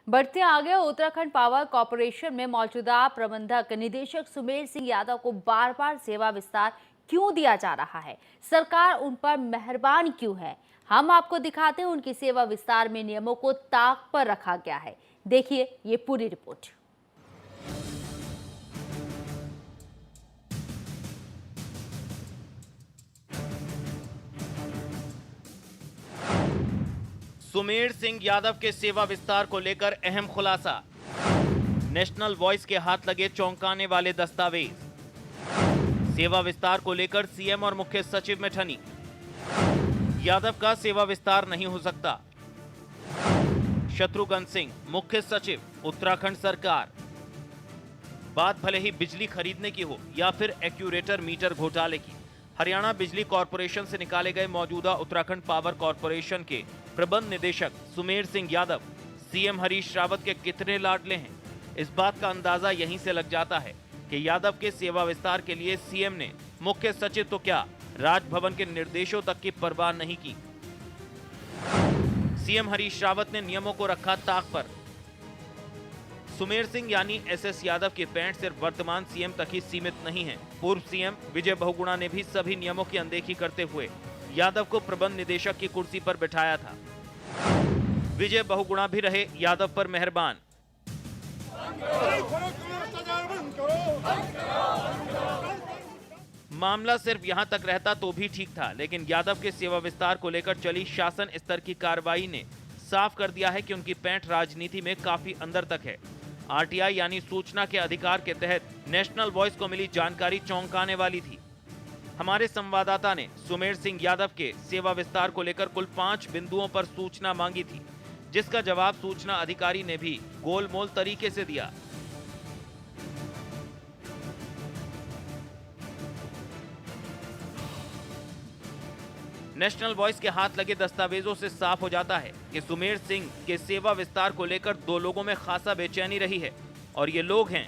बढ़ते आगे Uttarakhand power corporation में मौजूदा प्रबंधक निदेशक सुमेर सिंह यादव को बार बार सेवा विस्तार क्यों दिया जा रहा है? सरकार उन पर मेहरबान क्यों है? हम आपको दिखाते हैं उनकी सेवा विस्तार में नियमों को ताक पर रखा गया है। देखिए ये पूरी रिपोर्ट। सुमेर सिंह यादव के सेवा विस्तार को लेकर अहम खुलासा। नेशनल वॉइस के हाथ लगे चौंकाने वाले दस्तावेज। सेवा विस्तार को लेकर सीएम और मुख्य सचिव में ठनी। यादव का सेवा विस्तार नहीं हो सकता। शत्रुघ्न सिंह मुख्य सचिव उत्तराखंड सरकार। बात भले ही बिजली खरीदने की हो या फिर एक्यूरेटर मीटर घोटाले की, हरियाणा बिजली कॉरपोरेशन से निकाले गए मौजूदा उत्तराखंड पावर कॉरपोरेशन के प्रबंध निदेशक सुमेर सिंह यादव सीएम हरीश रावत के कितने लाडले हैं, इस बात का अंदाजा यहीं से लग जाता है कि यादव के सेवा विस्तार के लिए सीएम ने मुख्य सचिव तो क्या, राजभवन के निर्देशों तक की परवाह नहीं की। सीएम हरीश रावत ने नियमों को रखा ताक पर। सुमेर सिंह यानी एसएस यादव की पैंट सिर्फ वर्तमान सीएम तक ही सीमित नहीं है। पूर्व सीएम विजय बहुगुणा ने भी सभी नियमों की अनदेखी करते हुए यादव को प्रबंध निदेशक की कुर्सी पर बिठाया था। विजय बहुगुणा भी रहे यादव पर मेहरबान। मामला सिर्फ यहां तक रहता तो भी ठीक था, लेकिन यादव के सेवा विस्तार को लेकर चली शासन स्तर की कार्रवाई ने साफ कर दिया है कि उनकी पैंठ राजनीति में काफी अंदर तक है। आरटीआई यानी सूचना के अधिकार के तहत नेशनल वॉइस को मिली जानकारी चौंकाने वाली थी। हमारे संवाददाता ने सुमेर सिंह यादव के सेवा विस्तार को लेकर कुल 5 बिंदुओं पर सूचना मांगी थी, जिसका जवाब सूचना अधिकारी ने भी गोलमोल तरीके से दिया। नेशनल वॉइस के हाथ लगे दस्तावेजों से साफ हो जाता है कि सुमेर सिंह के सेवा विस्तार को लेकर 2 लोगों में खासा बेचैनी रही है, और ये लोग हैं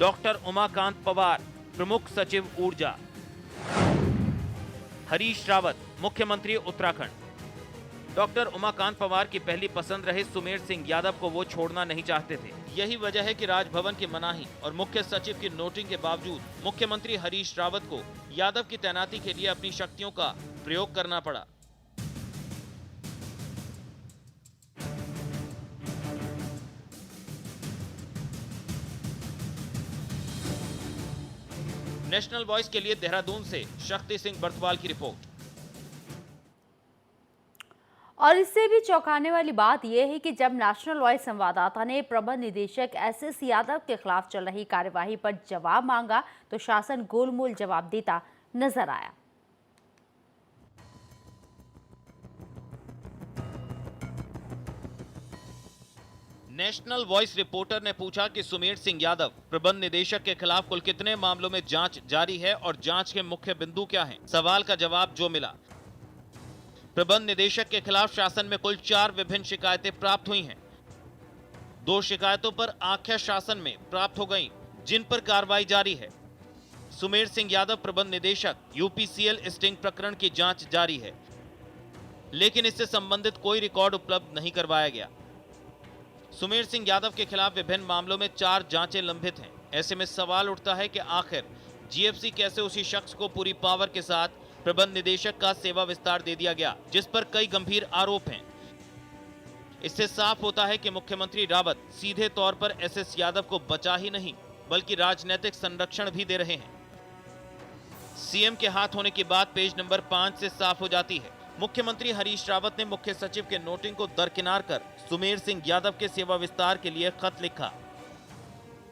डॉक्टर उमाकांत पवार, प्रमुख सचिव ऊर्जा, हरीश रावत, मुख्यमंत्री उत्तराखंड। डॉक्टर उमाकांत पवार की पहली पसंद रहे सुमेर सिंह यादव को वो छोड़ना नहीं चाहते थे। यही वजह है कि राजभवन की मनाही और मुख्य सचिव की नोटिंग के बावजूद मुख्यमंत्री हरीश रावत को यादव की तैनाती के लिए अपनी शक्तियों का प्रयोग करना पड़ा। नेशनल वॉइस के लिए देहरादून से शक्ति सिंह बर्तवाल की रिपोर्ट। और इससे भी चौंकाने वाली बात यह है कि जब नेशनल वॉइस संवाददाता ने प्रबंध निदेशक एसएस यादव के खिलाफ चल रही कार्यवाही पर जवाब मांगा तो शासन गोलमोल जवाब देता नजर आया। नेशनल वॉइस रिपोर्टर ने पूछा कि सुमेर सिंह यादव प्रबंध निदेशक के खिलाफ कुल कितने मामलों में जांच जारी है और जांच के मुख्य बिंदु क्या हैं? सवाल का जवाब जो मिला, प्रबंध निदेशक के खिलाफ शासन में कुल 4 विभिन्न शिकायतें प्राप्त हुई हैं। 2 शिकायतों पर आख्या शासन में प्राप्त हो गईं, जिन पर कार्रवाई जारी है। सुमेर सिंह यादव प्रबंध निदेशक, यूपीसीएल स्टिंग प्रकरण की जांच जारी है, लेकिन इससे संबंधित कोई रिकॉर्ड उपलब्ध नहीं करवाया गया। सुमेर सिंह यादव के खिलाफ विभिन्न मामलों में 4 जांचें लंबित हैं। ऐसे में सवाल उठता है कि आखिर जीएफसी कैसे उसी शख्स को पूरी पावर के साथ प्रबंध निदेशक का सेवा विस्तार दे दिया गया, जिस पर कई गंभीर आरोप हैं। इससे साफ होता है कि मुख्यमंत्री रावत सीधे तौर पर एसएस यादव को बचा ही नहीं बल्कि राजनीतिक संरक्षण भी दे रहे हैं। सीएम के हाथ होने की बात पेज नंबर 5 से साफ हो जाती है। मुख्यमंत्री हरीश रावत ने मुख्य सचिव के नोटिंग को दरकिनार कर सुमेर सिंह यादव के सेवा विस्तार के लिए खत लिखा।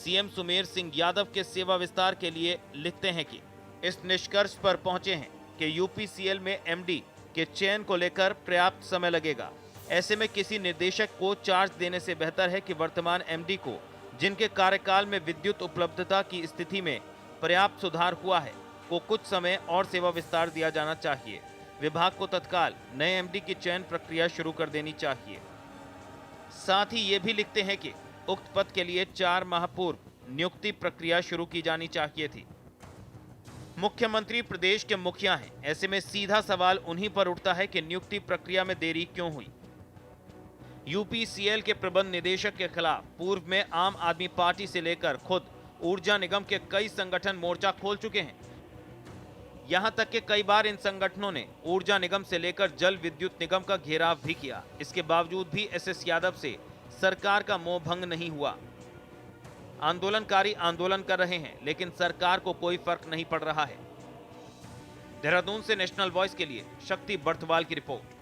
सीएम सुमेर सिंह यादव के सेवा विस्तार के लिए लिखते हैं कि इस निष्कर्ष पर पहुंचे हैं कि यूपीसीएल में एमडी के चयन को लेकर पर्याप्त समय लगेगा। ऐसे में किसी निर्देशक को चार्ज देने से बेहतर है कि वर्तमान एमडी को, जिनके कार्यकाल में विद्युत उपलब्धता की स्थिति में पर्याप्त सुधार हुआ है, को कुछ समय और सेवा विस्तार दिया जाना चाहिए। विभाग को तत्काल नए एमडी की चयन प्रक्रिया शुरू कर देनी चाहिए। साथ ही ये भी लिखते हैं कि उक्त पद के लिए 4 माह पूर्व नियुक्ति प्रक्रिया शुरू की जानी चाहिए थी। मुख्यमंत्री प्रदेश के मुखिया हैं, ऐसे में सीधा सवाल उन्हीं पर उठता है कि नियुक्ति प्रक्रिया में देरी क्यों हुई। यूपीसीएल के प्रबंध निदेशक के खिलाफ पूर्व में आम आदमी पार्टी से लेकर खुद ऊर्जा निगम के कई संगठन मोर्चा खोल चुके हैं। यहां तक कि कई बार इन संगठनों ने ऊर्जा निगम से लेकर जल विद्युत निगम का घेराव भी किया। इसके बावजूद भी एसएस यादव से सरकार का मोह भंग नहीं हुआ। आंदोलनकारी आंदोलन कर रहे हैं, लेकिन सरकार को कोई फर्क नहीं पड़ रहा है। देहरादून से नेशनल वॉइस के लिए शक्ति बर्थवाल की रिपोर्ट।